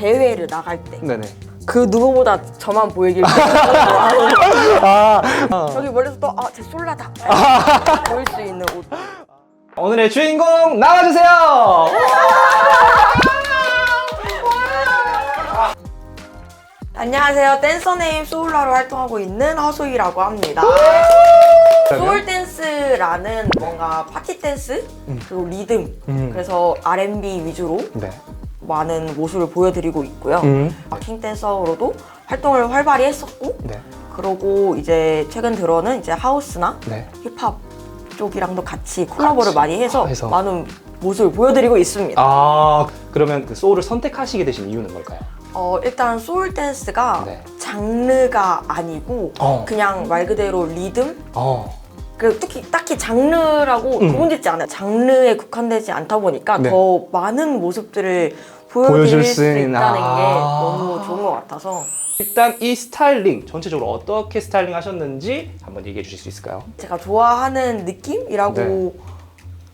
대회를 나갈 때 네네. 그 누구보다 저만 보이길 저기 멀리서 또 제 솔라다 보일 수 있는 옷. 오늘의 주인공 나와주세요. 안녕하세요. 댄서네임 소울라로 활동하고 있는 허소희라고 합니다. 소울 댄스라는 뭔가 파티 댄스 그리고 리듬 그래서 R&B 위주로 네. 많은 모습을 보여드리고 있고요. 킹 댄서로도 활동을 활발히 했었고 네. 그러고 이제 최근 들어는 이제 하우스나 네. 힙합 쪽이랑도 같이 콜라보를 많이 해서 해서. 많은 모습을 보여드리고 있습니다. 아, 그러면 그 소울을 선택하시게 되신 이유는 뭘까요? 일단 소울 댄스가 네. 장르가 아니고 그냥 말 그대로 리듬? 그 딱히 장르라고 구분되지 않아요. 장르에 국한되지 않다 보니까 네. 더 많은 모습들을 보여드릴 수 있다는 게 너무 좋은 것 같아서 일단 이 스타일링 전체적으로 어떻게 스타일링 하셨는지 한번 얘기해 주실 수 있을까요? 제가 좋아하는 느낌이라고 네.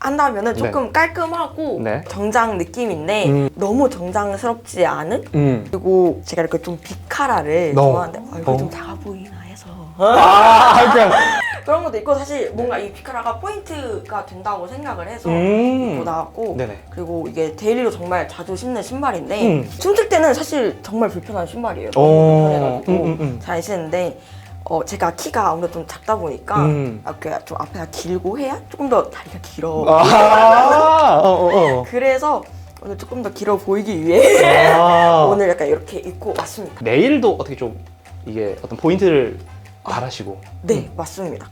한다면은 조금 깔끔하고 네. 정장 느낌인데 너무 정장스럽지 않은 그리고 제가 이렇게 좀 빅카라를 좋아하는데 얼굴이 좀 작아 보이나 해서 그런 것도 있고 사실 뭔가 이 빅카라가 포인트가 된다고 생각을 해서 입고 나왔고 네네. 그리고 이게 데일리로 정말 자주 신는 신발인데 춤출 때는 사실 정말 불편한 신발이에요. 너무 불편해가지고 잘 신는데 제가 키가 아무래도 좀 작다 보니까 이렇게 좀 앞에가 길고 해야 조금 더 다리가 길어. 그래서 오늘 조금 더 길어 보이기 위해 오늘 약간 이렇게 입고 왔습니다. 내일도 어떻게 좀 이게 어떤 포인트를 바라시고? 네, 맞습니다.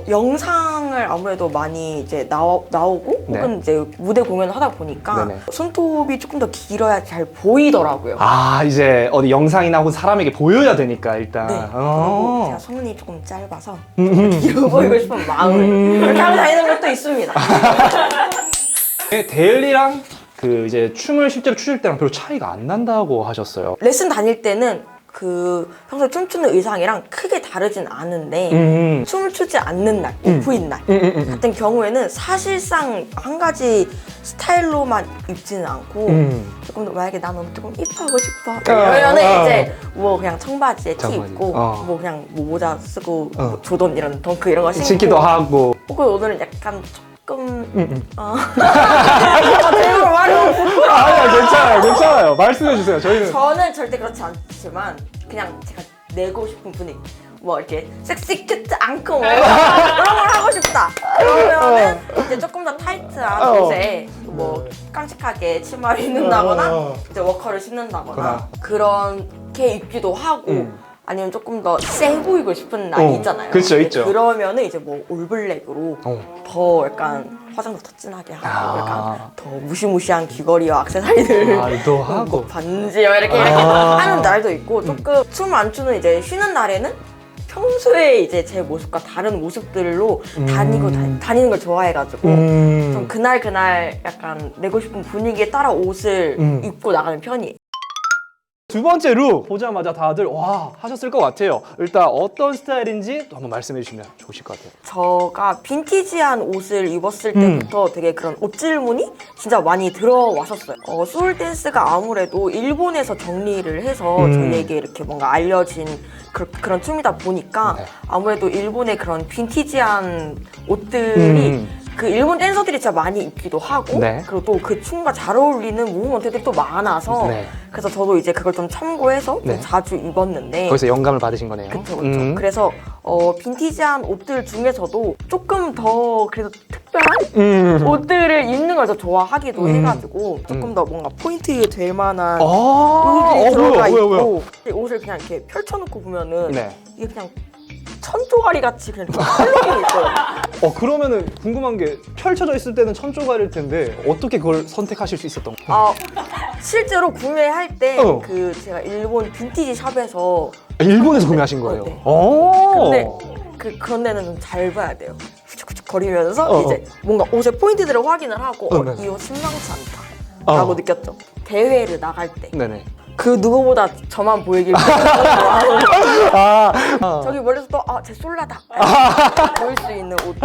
영상을 아무래도 많이 이제 나오고 네. 혹은 이제 무대 공연을 하다 보니까 네네. 손톱이 조금 더 길어야 잘 보이더라고요. 이제 어디 영상이나 혹은 사람에게 보여야 되니까 일단. 네. 그리고 제가 손이 조금 짧아서 길어 보이고 싶은 마음을 그렇게 하고 다니는 것도 있습니다. 데일리랑 그 이제 춤을 실제로 추실 때랑 별로 차이가 안 난다고 하셨어요. 레슨 다닐 때는 평소에 춤추는 의상이랑 크게 다르진 않은데 춤을 추지 않는 날, 오프인 날 같은 경우에는 사실상 한 가지 스타일로만 입지는 않고 조금 더 만약에 나는 조금 힙하고 싶어 이러면은 이제 뭐 그냥 청바지에 티 입고 뭐 그냥 뭐 모자 쓰고 뭐 조던 이런 덩크 이런 거 신기도 하고 혹은 오늘은 약간 조금 제가 말이 너무 부끄러워요. 괜찮아요. 말씀해 주세요. 저는 절대 그렇지 않지만 그냥 제가 내고 싶은 분위기 뭐 이렇게 섹시 큐트 않고 뭐 그런 걸 하고 싶다 그러면은 이제 조금 더 타이트한 옷에 뭐 깜찍하게 치마를 입는다거나 이제 워커를 신는다거나 그렇게 입기도 하고 아니면 조금 더 세 보이고 싶은 날이 있잖아요. 그렇죠, 있죠. 그러면은 이제 뭐 올블랙으로 더 약간 화장도 더 진하게 하고 약간 더 무시무시한 귀걸이와 액세서리들 또 하고 반지와 이렇게 하는 날도 있고 조금 춤 안 추는 이제 쉬는 날에는 평소에 이제 제 모습과 다른 모습들로 다니는 걸 좋아해가지고 좀 그날 약간 내고 싶은 분위기에 따라 옷을 입고 나가는 편이에요. 두 번째 룩 보자마자 다들 와 하셨을 것 같아요. 일단 어떤 스타일인지 또 한번 말씀해 주시면 좋으실 것 같아요. 제가 빈티지한 옷을 입었을 때부터 되게 그런 옷질문이 진짜 많이 들어왔었어요. 소울 댄스가 아무래도 일본에서 정리를 해서 저희에게 이렇게 뭔가 알려진 그런 춤이다 보니까 아무래도 일본의 그런 빈티지한 옷들이 그 일본 댄서들이 진짜 많이 입기도 하고 그리고 또 그 춤과 잘 어울리는 무브먼트들이 또 많아서 그래서 저도 이제 그걸 좀 참고해서 좀 자주 입었는데 거기서 영감을 받으신 거네요. 그쵸. 그래서 빈티지한 옷들 중에서도 조금 더 그래도 특별한 옷들을 입는 걸 더 좋아하기도 해가지고 조금 더 뭔가 포인트 될 만한 옷들이 들어가 있고 옷을 그냥 이렇게 펼쳐놓고 보면은 이게 그냥 천조가리 같이 그냥 펄럭이고 있어요. 그러면은 궁금한 게 펼쳐져 있을 때는 천조가리일 텐데 어떻게 그걸 선택하실 수 있었던 거예요? 실제로 구매할 때 제가 일본 빈티지 샵에서 일본에서 구매하신 거예요? 네. 근데 그런 데는 좀 잘 봐야 돼요. 후죽후죽 거리면서 이제 뭔가 옷의 포인트들을 확인을 하고 이 옷 심상치 않다라고 느꼈죠. 대회를 나갈 때 그 누구보다 저만 보이길 저기 멀리서 또 제 솔라다 보일 수 있는 옷.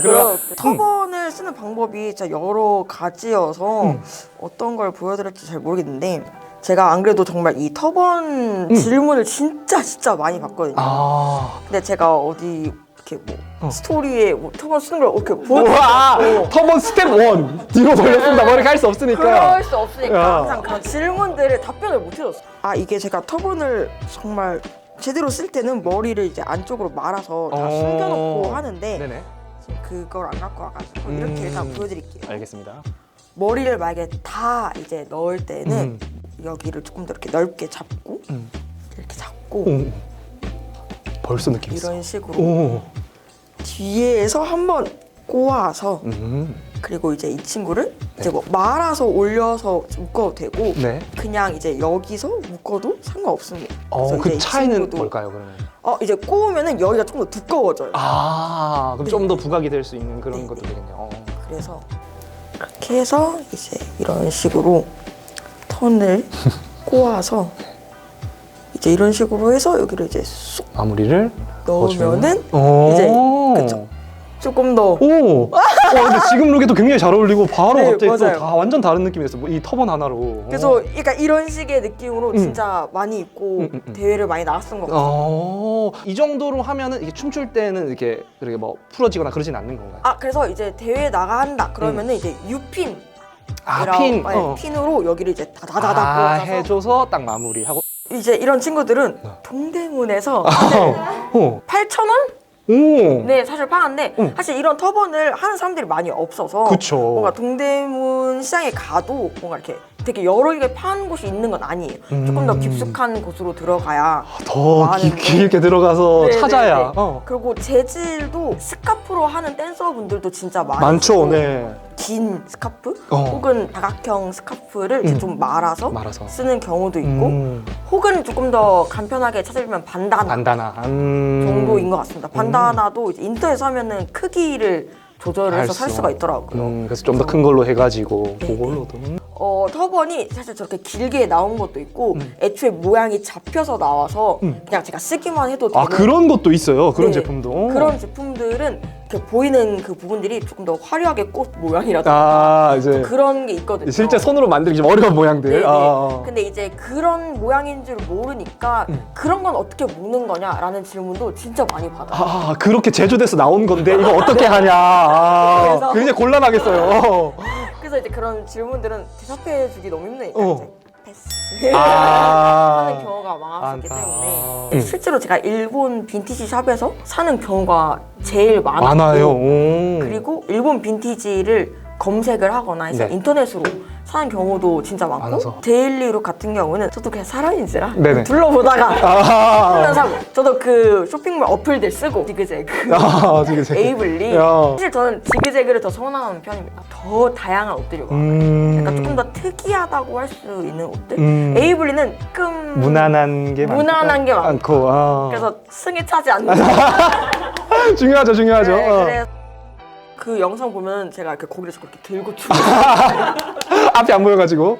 그럼 터번을 쓰는 방법이 진짜 여러 가지여서 어떤 걸 보여드릴지 잘 모르겠는데 제가 안 그래도 정말 이 터번 질문을 진짜 많이 받거든요. 아. 근데 제가 어디 이렇게 뭐 스토리에 뭐 터번 쓰는 걸 이렇게 우와! 보여드리고 터번 스텝 1! 뒤로 돌려 쓴다. 뭐 이렇게 할 수 없으니까. 그럴 수 없으니까 야. 항상 그런 질문들을 답변을 못 해줬어요. 아 이게 제가 터번을 정말 제대로 쓸 때는 머리를 이제 안쪽으로 말아서 다 숨겨놓고 하는데 네네. 지금 그걸 안 갖고 와가지고 이렇게 일단 보여드릴게요. 알겠습니다. 머리를 만약에 다 이제 넣을 때는 여기를 조금 더 이렇게 넓게 잡고 이렇게 잡고 오. 벌써 느낌 있어. 이런 식으로 오. 뒤에서 한번 꼬아서 음. 그리고 이제 이 친구를 이제 뭐 말아서 올려서 묶어도 되고 네. 그냥 이제 여기서 묶어도 상관없습니다. 그래서 그 이제 이 차이는 친구도- 뭘까요, 그러면? 이제 꼬우면은 여기가 조금 더 두꺼워져요. 아, 그럼 네. 좀 더 부각이 될 수 있는 그런 네, 것도 네. 되겠네요. 그래서 이렇게 해서 이제 이런 식으로 턴을 꼬아서 이제 이런 식으로 해서 여기를 이제 쏙 마무리를 넣으면은 오. 이제 그쵸. 조금 더 오. 근데 지금 룩에도 굉장히 잘 어울리고 바로 네, 갑자기 또 맞아요. 다 완전 다른 느낌이었어. 이 터번 하나로. 그래서 그러니까 이런 식의 느낌으로 진짜 많이 입고 대회를 많이 나갔던 것 같아요. 이 정도로 하면은 이게 춤출 때는 이렇게 뭐 풀어지거나 그러진 않는 건가요? 그래서 이제 대회 나간다 그러면은 이제 유핀 핀. 핀으로 여기를 이제 다다다다 꽂아서 해줘서 딱 마무리하고. 이제 이런 친구들은 동대문에서 어. 8,000원? 오. 네, 사실 파는데 사실 이런 터번을 하는 사람들이 많이 없어서 그쵸. 뭔가 동대문 시장에 가도 뭔가 이렇게 되게 여러 개 파는 곳이 있는 건 아니에요. 조금 더 깊숙한 곳으로 들어가야 더 많은데. 깊게 들어가서 네, 찾아야. 네, 네. 그리고 재질도 스카프로 하는 댄서분들도 진짜 많죠, 많고 네. 긴 스카프 어. 혹은 다각형 스카프를 이제 좀 말아서 쓰는 경우도 있고 혹은 조금 더 간편하게 찾으려면 반다나 정도인 것 같습니다. 반다나도 이제 인터넷에 하면은 크기를 조절을 해서 살 수가 있더라고요. 그래서 좀 더 큰 걸로 해가지고 네, 그걸로도. 터번이 사실 저렇게 길게 나온 것도 있고 애초에 모양이 잡혀서 나와서 그냥 제가 쓰기만 해도 되는 그런 것도 있어요. 그런 네, 제품도. 그런 제품들은 이렇게 보이는 그 부분들이 조금 더 화려하게 꽃 모양이라든가 이제 그런 게 있거든요. 실제 손으로 만들기 좀 어려운 모양들. 네, 네. 근데 이제 그런 모양인 줄 모르니까 그런 건 어떻게 묶는 거냐라는 질문도 진짜 많이 받아요. 그렇게 제조돼서 나온 건데 이거 어떻게 하냐. 그래서- 굉장히 곤란하겠어요. 그래서 이제 그런 질문들은 대답해주기 너무 힘드니까 이제 패스 하는 경우가 많았기 때문에 실제로 제가 일본 빈티지 샵에서 사는 경우가 제일 많아요. 그리고 일본 빈티지를 검색을 하거나 해서 네. 인터넷으로 사는 경우도 진짜 많고 많아서. 데일리룩 같은 경우는 저도 그냥 사람인지라 네네. 둘러보다가 아, 사고 저도 그 쇼핑몰 어플들 쓰고 지그재그 지그재그. 에이블리 야. 사실 저는 지그재그를 더 선호하는 편입니다. 더 다양한 옷들이 많아요. 약간 조금 더 특이하다고 할 수 있는 옷들 에이블리는 조금 무난한 게 많고. 그래서 승에 차지 않는 중요하죠. 네, 그래서 그 영상 보면 제가 이렇게 고개를 자꾸 이렇게 들고 추고 앞이 안 보여가지고.